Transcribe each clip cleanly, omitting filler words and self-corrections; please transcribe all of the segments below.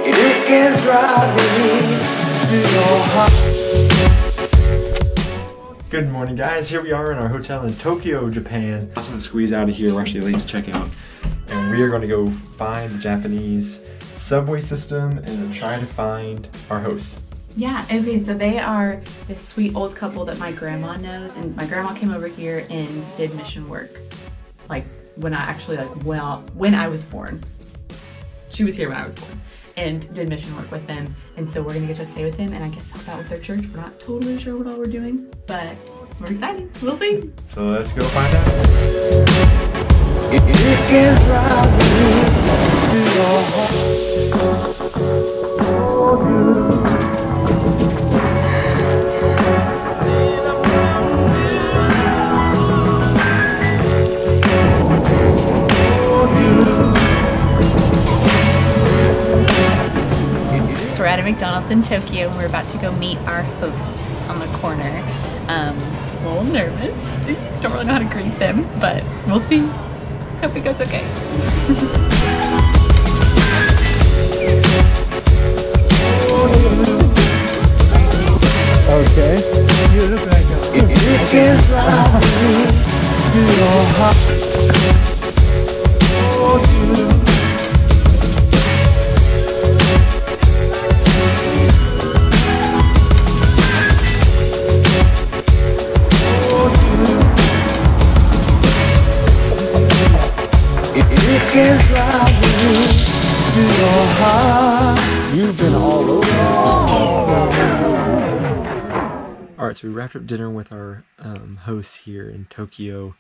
It can drive me to your heart. Good morning, guys. Here we are in our hotel in Tokyo, Japan. I'm gonna squeeze out of here. We're actually late to check out, and we are going to go find the Japanese subway system and then try to find our hosts. Yeah, okay, so they are this sweet old couple that my grandma knows, and my grandma came over here and did mission work. Like when I was born. She was here when I was born and did mission work with them. And so we're gonna get to stay with them and I guess help out with their church. We're not totally sure what all we're doing, but we're excited. We'll see. So let's go find out. It can drive me to your heart. So we're at a McDonald's in Tokyo and we're about to go meet our hosts on the corner. A little nervous. Don't really know how to greet them, but we'll see. Hope it goes okay. Okay. It can drive me to your heart. It can drive me to your heart. You've been all over. Alright, so we wrapped up dinner with our hosts here in Tokyo,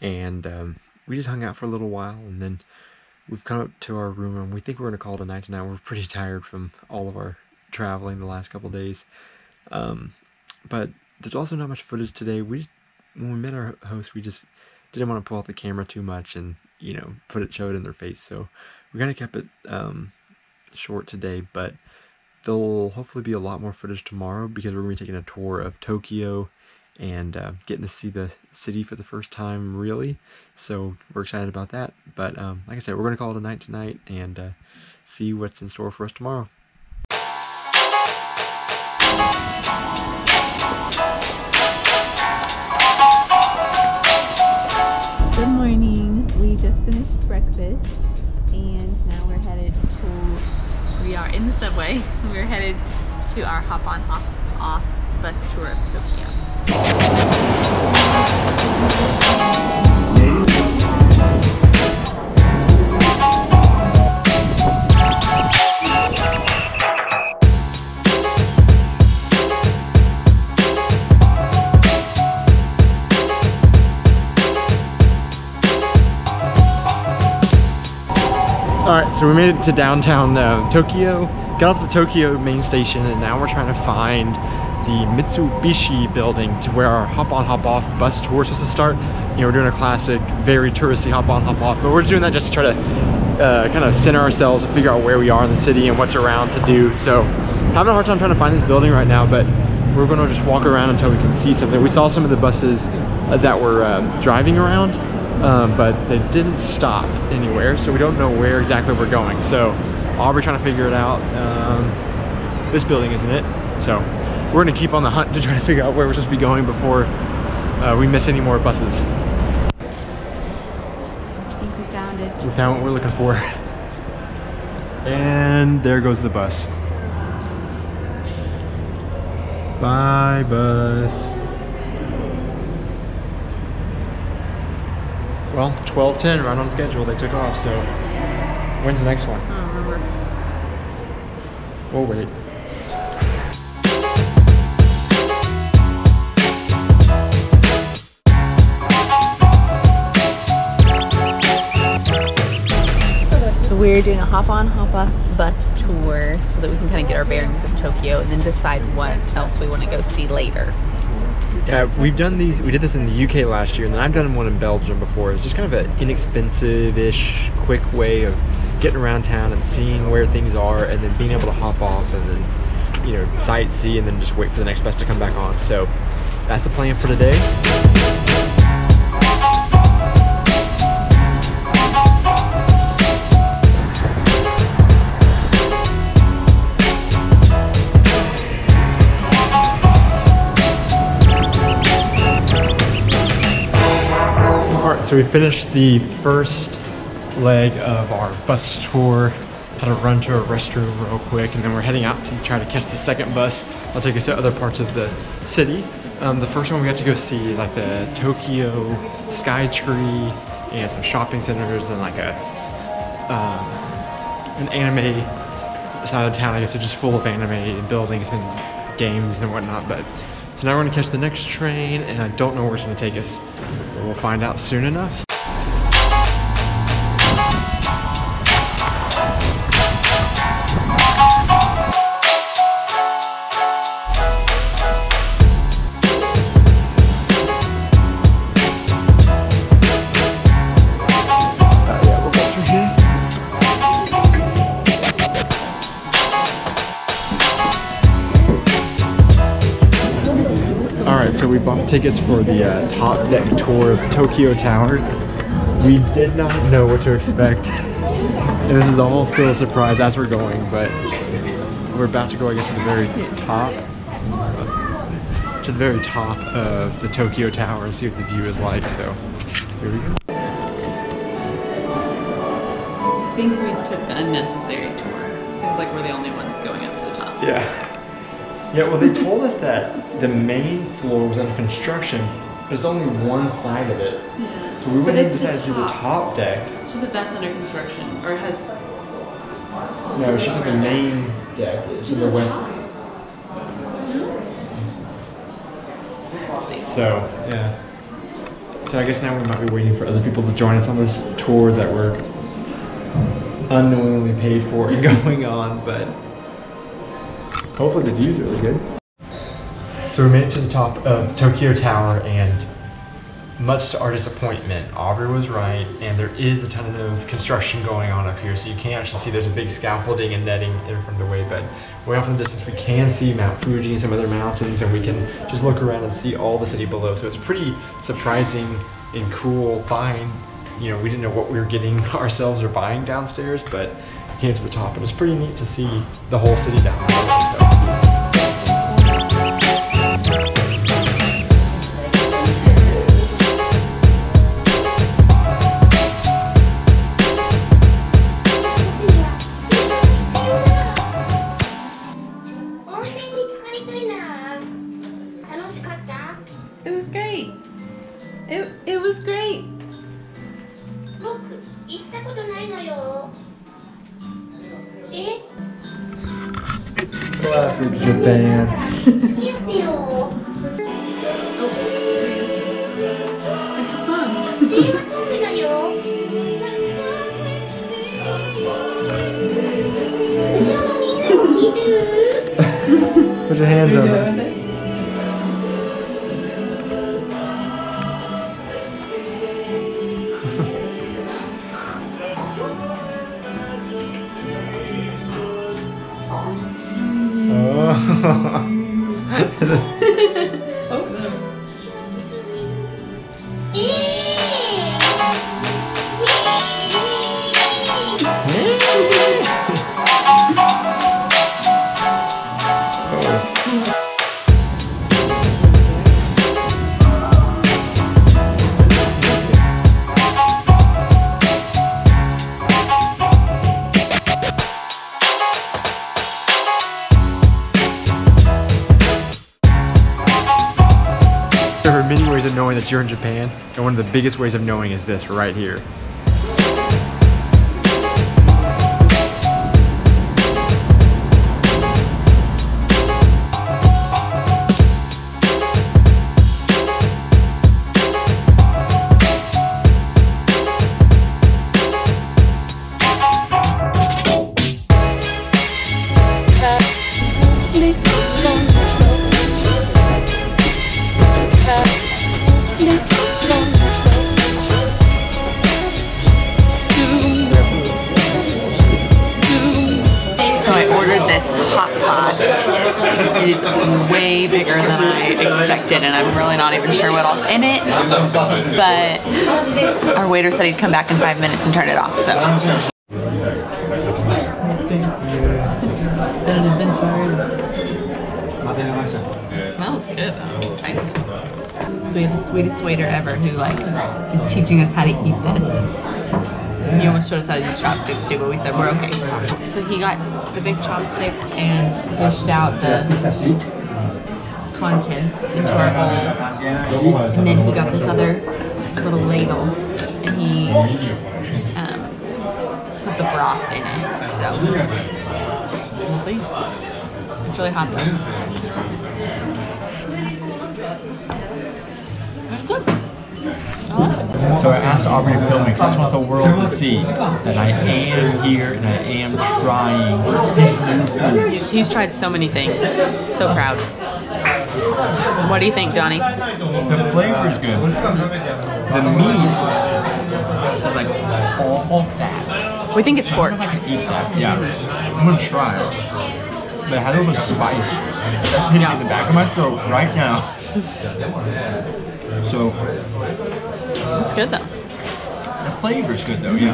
and we just hung out for a little while, and then we've come up to our room, and we think we're going to call it a night tonight. We're pretty tired from all of our traveling the last couple days. But there's also not much footage today. When we met our hosts, we just didn't want to pull out the camera too much and, you know, show it in their face. So we kind of kept it short today, but there'll hopefully be a lot more footage tomorrow because we're going to be taking a tour of Tokyo and getting to see the city for the first time, really. So we're excited about that. But like I said, we're going to call it a night tonight and see what's in store for us tomorrow. Good morning. We just finished breakfast and now we're headed we are in the subway. We're headed to our hop on hop off bus tour of Tokyo. Alright, so we made it to downtown Tokyo, got off the Tokyo main station, and now we're trying to find the Mitsubishi building to where our hop-on, hop-off bus tour is supposed to start. You know, we're doing a classic, very touristy hop-on, hop-off, but we're doing that just to try to kind of center ourselves and figure out where we are in the city and what's around to do. So, having a hard time trying to find this building right now, but we're going to just walk around until we can see something. We saw some of the buses that were driving around, but they didn't stop anywhere, so we don't know where exactly we're going. So Aubrey's trying to figure it out. This building isn't it, so we're gonna keep on the hunt to try to figure out where we're supposed to be going before we miss any more buses. I think we found it. We found what we're looking for. And there goes the bus. Bye, bus. Well, 12:10, right on schedule. They took off, so when's the next one? I don't remember. We'll wait. So we're doing a hop-on, hop-off bus tour so that we can kind of get our bearings of Tokyo and then decide what else we want to go see later. Yeah, we've done these. We did this in the UK last year, and then I've done one in Belgium before. It's just kind of an inexpensive-ish, quick way of getting around town and seeing where things are, and then being able to hop off and then, you know, sightsee and then just wait for the next bus to come back on. So that's the plan for today. so we finished the first leg of our bus tour. Had to run to a restroom real quick, and then we're heading out to try to catch the second bus. I'll take us to other parts of the city. The first one we got to go see like the Tokyo Sky Tree and some shopping centers and like an anime side of town. I guess it's just full of anime buildings and games and whatnot. But so now we're gonna catch the next train, and I don't know where it's gonna take us. But we'll find out soon enough. So we bought tickets for the top deck tour of Tokyo Tower. We did not know what to expect. And this is all still a surprise as we're going, but we're about to go, I guess, to the very top of the Tokyo Tower and see what the view is like. So here we go. I think we took the unnecessary tour. Seems like we're the only ones going up to the top. Yeah. Yeah, well, they told us that the main floor was under construction, but it's only one side of it. Yeah. So we wouldn't have decided to do the top deck. She said that's under construction, or has... No, it's just like the main deck. It's in the west. So, yeah. So I guess now we might be waiting for other people to join us on this tour that we're unknowingly paid for and going on, but hopefully the view's really good. So we made it to the top of Tokyo Tower, and much to our disappointment, Aubrey was right, and there is a ton of construction going on up here, so you can't actually see. There's a big scaffolding and netting in from the way, but way off in the distance we can see Mount Fuji and some other mountains, and we can just look around and see all the city below. So it's pretty surprising and cool find. You know, we didn't know what we were getting ourselves or buying downstairs, but we came to the top, and it's pretty neat to see the whole city down below. So. It was great. It was great. Classic Japan. It's a song. Put your hands on it. There are many ways of knowing that you're in Japan, and one of the biggest ways of knowing is this right here. Hot pot. It is way bigger than I expected, and I'm really not even sure what else in it. But our waiter said he'd come back in 5 minutes and turn it off. So. It's been an adventure. It smells good though. Right? we have the sweetest waiter ever who like is teaching us how to eat this. He almost showed us how to use chopsticks too, but we said we're okay. So he got the big chopsticks and dished out the contents into our bowl. And then he got this other little ladle and he put the broth in it. So we'll see. It's really hot though. It's good. So I asked Aubrey to film me because I just want the world to see that I am here and I am trying these new foods. He's tried so many things. So proud. What do you think, Donnie? The flavor is good. The meat is like all fat. We think it's pork. I can eat that. Yeah. I'm gonna try it. But it has a little bit of spice. That's hitting me in the back of my throat right now. So It's good though. the flavor's good though, yeah.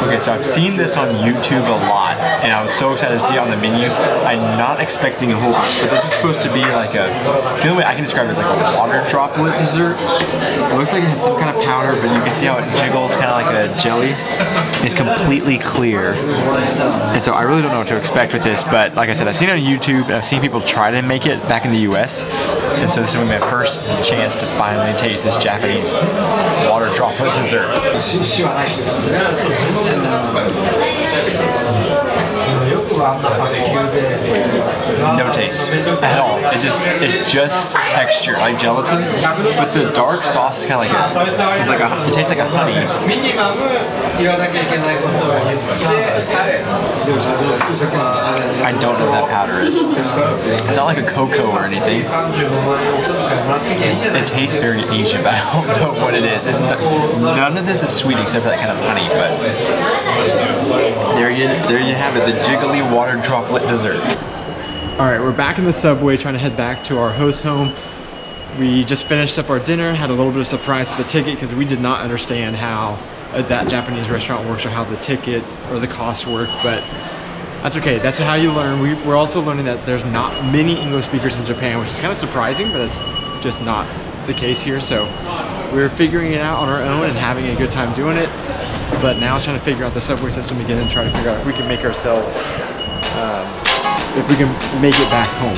Okay, so I've seen this on YouTube a lot, and I was so excited to see it on the menu. I'm not expecting a whole bunch, but this is supposed to be like a, the only way I can describe it is like a water droplet dessert. It looks like it has some kind of powder, but you can see how it jiggles kind of like a jelly. It's completely clear. And so I really don't know what to expect with this, but like I said, I've seen it on YouTube, and I've seen people try to make it back in the US. And so this is my first chance to finally taste this Japanese water droplet dessert. No taste at all. It's just texture, like gelatin. But the dark sauce is kind of like it tastes like a honey. I don't know what that powder is. It's not like a cocoa or anything. It tastes very Asian, but I don't know what it is. None of this is sweet except for that kind of honey. But there you have it, the jiggly water droplet dessert. All right, we're back in the subway trying to head back to our host home. We just finished up our dinner, had a little bit of surprise with the ticket because we did not understand how that Japanese restaurant works or how the ticket or the costs work, but that's okay. That's how you learn. We're also learning that there's not many English speakers in Japan, which is kind of surprising, but it's just not the case here. So we're figuring it out on our own and having a good time doing it. But now it's trying to figure out the subway system again and try to figure out if we can make ourselves, if we can make it back home.